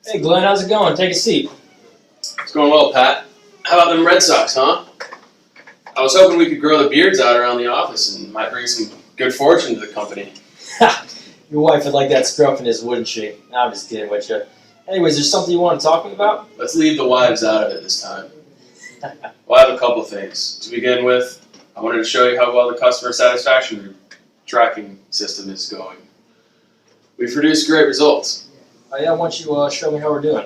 Hey Glenn, how's it going? Take a seat. It's going well, Pat. How about them Red Sox, huh? I was hoping we could grow the beards out around the office and might bring some good fortune to the company. Ha! Your wife would like that scruffiness, wouldn't she? I'm just kidding with you. Anyways, there's something you want to talk about? Let's leave the wives out of it this time. Well, I have a couple things. To begin with, I wanted to show you how well the customer satisfaction tracking system is going. We've produced great results. Oh yeah, why don't you show me how we're doing?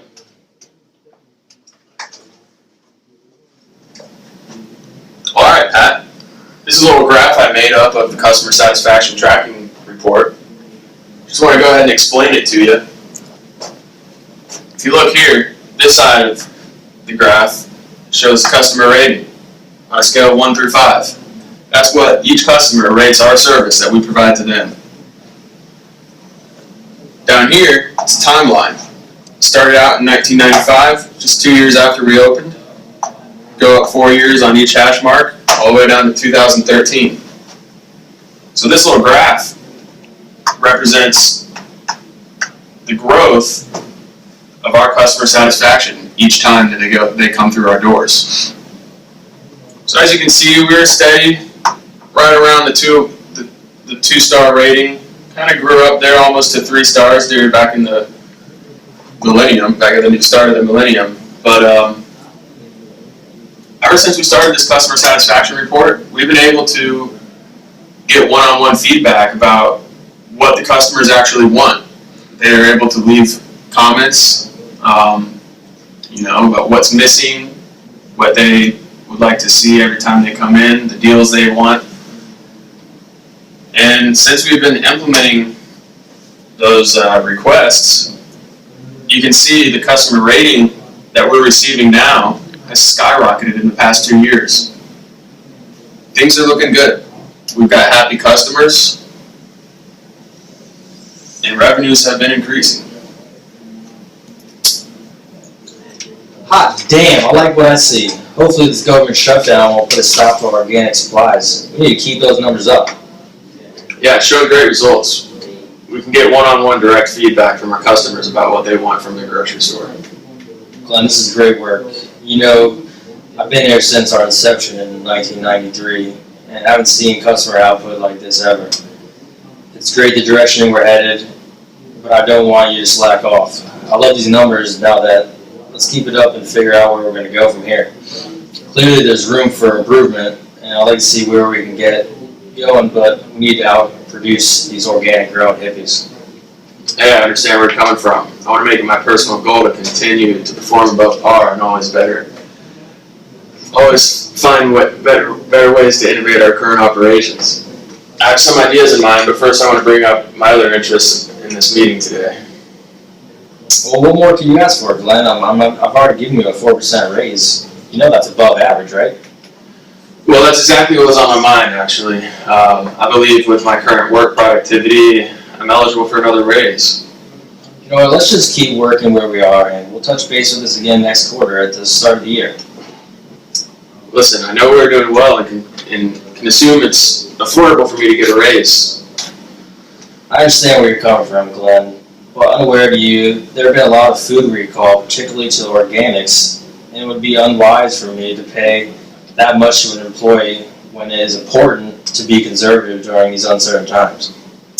Alright, Pat. This is a little graph I made up of the customer satisfaction tracking report. Just want to go ahead and explain it to you. If you look here, this side of the graph shows customer rating on a scale of 1 through 5. That's what each customer rates our service that we provide to them. Down here, it's a timeline. Started out in 1995, just 2 years after we opened. Go up 4 years on each hash mark, all the way down to 2013. So this little graph represents the growth of our customer satisfaction each time that they come through our doors. So as you can see, we're steady, right around the 2-star rating. Kind of grew up there almost to 3 stars back in the millennium, back at the start of the millennium. But ever since we started this customer satisfaction report, we've been able to get one-on-one feedback about what the customers actually want. They're able to leave comments, about what's missing, what they would like to see every time they come in, the deals they want. And since we've been implementing those requests, you can see the customer rating that we're receiving now has skyrocketed in the past 2 years. Things are looking good. We've got happy customers, and revenues have been increasing. Hot damn, I like what I see. Hopefully this government shutdown won't put a stop to organic supplies. We need to keep those numbers up. Yeah, it showed great results. We can get one-on-one direct feedback from our customers about what they want from their grocery store. Glenn, this is great work. You know, I've been here since our inception in 1993, and I haven't seen customer output like this ever. It's great the direction we're headed, but I don't want you to slack off. I love these numbers now that let's keep it up and figure out where we're going to go from here. Clearly there's room for improvement, and I'd like to see where we can get it going, but we need to outproduce these organic grown hippies. Hey, I understand where you're coming from. I want to make it my personal goal to continue to perform above par and always find better ways to innovate our current operations. I have some ideas in mind, but first I want to bring up my other interests in this meeting today. Well, what more can you ask for, Glenn? I've already given you a 4% raise. You know that's above average, right? Well, that's exactly what was on my mind, actually. I believe with my current work productivity, I'm eligible for another raise. You know what, let's just keep working where we are, and we'll touch base with this again next quarter at the start of the year. Listen, I know we're doing well and can assume it's affordable for me to get a raise. I understand where you're coming from, Glenn, but unaware to you, there have been a lot of food recall, particularly to the organics, and it would be unwise for me to pay that much to an employee when it is important to be conservative during these uncertain times.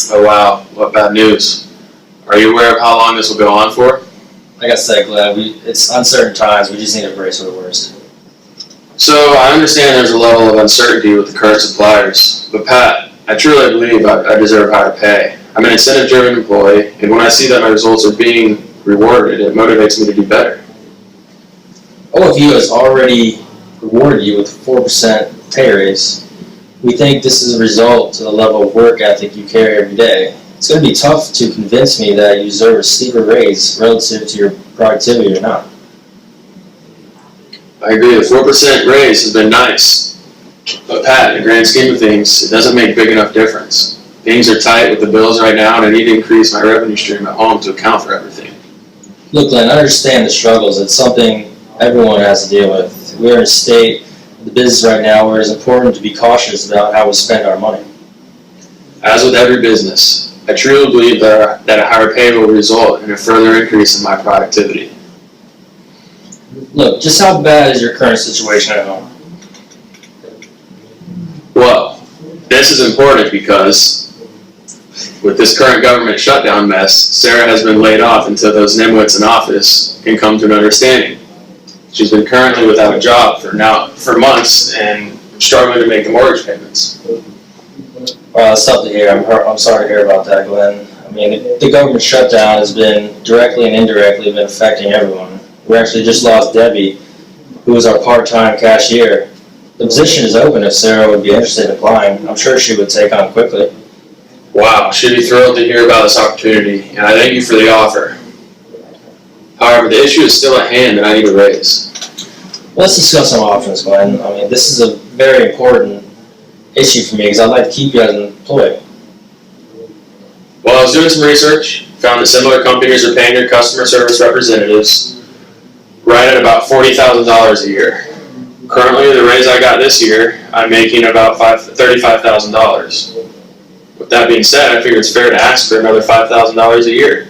Oh wow, what bad news. Are you aware of how long this will go on for? Like I said, Glenn, it's uncertain times, we just need to brace for the worst. So, I understand there's a level of uncertainty with the current suppliers, but Pat, I truly believe I deserve higher pay. I'm an incentive-driven employee, and when I see that my results are being rewarded, it motivates me to do better. OFU has already rewarded you with a 4% pay raise. We think this is a result to the level of work ethic you carry every day. It's going to be tough to convince me that you deserve a steeper raise relative to your productivity or not. I agree, the 4% raise has been nice. But Pat, in the grand scheme of things, it doesn't make a big enough difference. Things are tight with the bills right now, and I need to increase my revenue stream at home to account for everything. Look, Glenn, I understand the struggles. It's something everyone has to deal with. We're in a state of the business right now where it's important to be cautious about how we spend our money. As with every business, I truly believe that a higher pay will result in a further increase in my productivity. Look, just how bad is your current situation at home? Well, this is important because with this current government shutdown mess, Sarah has been laid off until those nimwits in office can come to an understanding. She's been currently without a job for months and struggling to make the mortgage payments. Well, it's tough to hear. I'm sorry to hear about that, Glenn. I mean, the government shutdown has been directly and indirectly been affecting everyone. We actually just lost Debbie, who was our part-time cashier. The position is open if Sarah would be interested in applying. I'm sure she would take on quickly. Wow, she'd be thrilled to hear about this opportunity, and I thank you for the offer. However, the issue is still at hand and I need a raise. Let's discuss some options, Glenn. I mean, this is a very important issue for me because I'd like to keep you as an employee. While I was doing some research, found that similar companies are paying their customer service representatives right at about $40,000 a year. Currently, the raise I got this year, I'm making about $35,000. With that being said, I figure it's fair to ask for another $5,000 a year,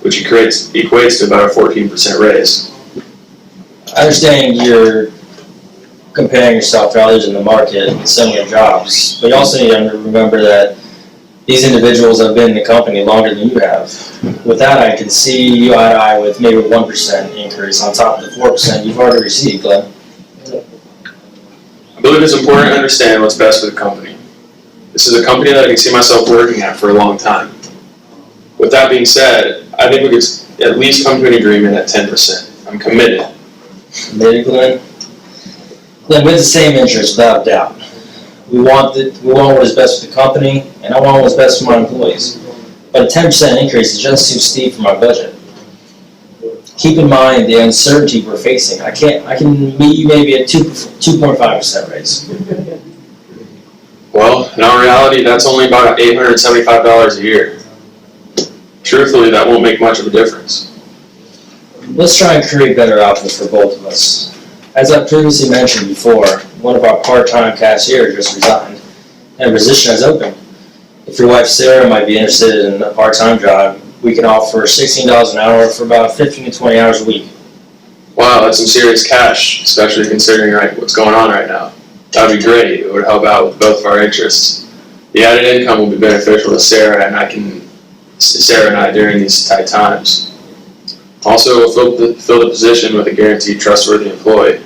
which equates to about a 14% raise. I understand you're comparing yourself to others in the market in similar jobs, but you also need to remember that these individuals have been in the company longer than you have. With that, I can see you eye to eye with maybe a 1% increase on top of the 4% you've already received, Glenn. I believe it's important to understand what's best for the company. This is a company that I can see myself working at for a long time. With that being said, I think we could at least come to an agreement at 10%. I'm committed. Committed, Glenn? Glenn, we have the same interests without a doubt. We want what is best for the company, and I want what's best for my employees. But a 10% increase is just too steep for my budget. Keep in mind the uncertainty we're facing. I can meet you maybe at 2.5% raise. Well, in our reality, that's only about $875 a year. Truthfully, that won't make much of a difference. Let's try and create better outcomes for both of us. As I previously mentioned before, one of our part-time cashiers just resigned, and a position has opened. If your wife Sarah might be interested in a part-time job, we can offer $16 an hour for about 15 to 20 hours a week. Wow, that's some serious cash, especially considering what's going on right now. That'd be great. It would help out with both of our interests. The added income will be beneficial to Sarah and I during these tight times. Also, we'll fill the position with a guaranteed trustworthy employee.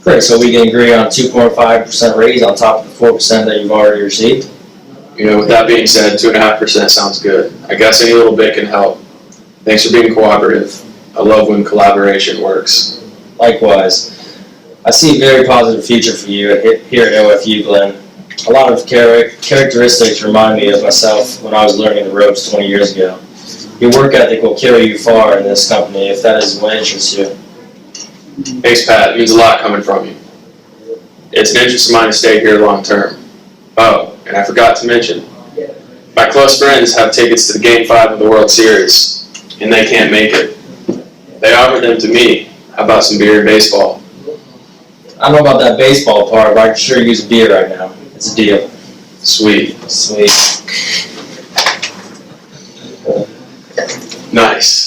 Great, so we can agree on 2.5% raise on top of the 4% that you've already received? You know, with that being said, 2.5% sounds good. I guess any little bit can help. Thanks for being cooperative. I love when collaboration works. Likewise. I see a very positive future for you here at OFU, Glenn. A lot of characteristics remind me of myself when I was learning the ropes 20 years ago. Your work ethic will carry you far in this company if that is what interests you. Thanks, Pat. It means a lot coming from you. It's an interest of mine to stay here long term. Oh, and I forgot to mention, my close friends have tickets to the Game 5 of the World Series, and they can't make it. They offered them to me. How about some beer and baseball? I don't know about that baseball part, but I can sure use a beer right now. It's a deal. Sweet. Sweet. Nice.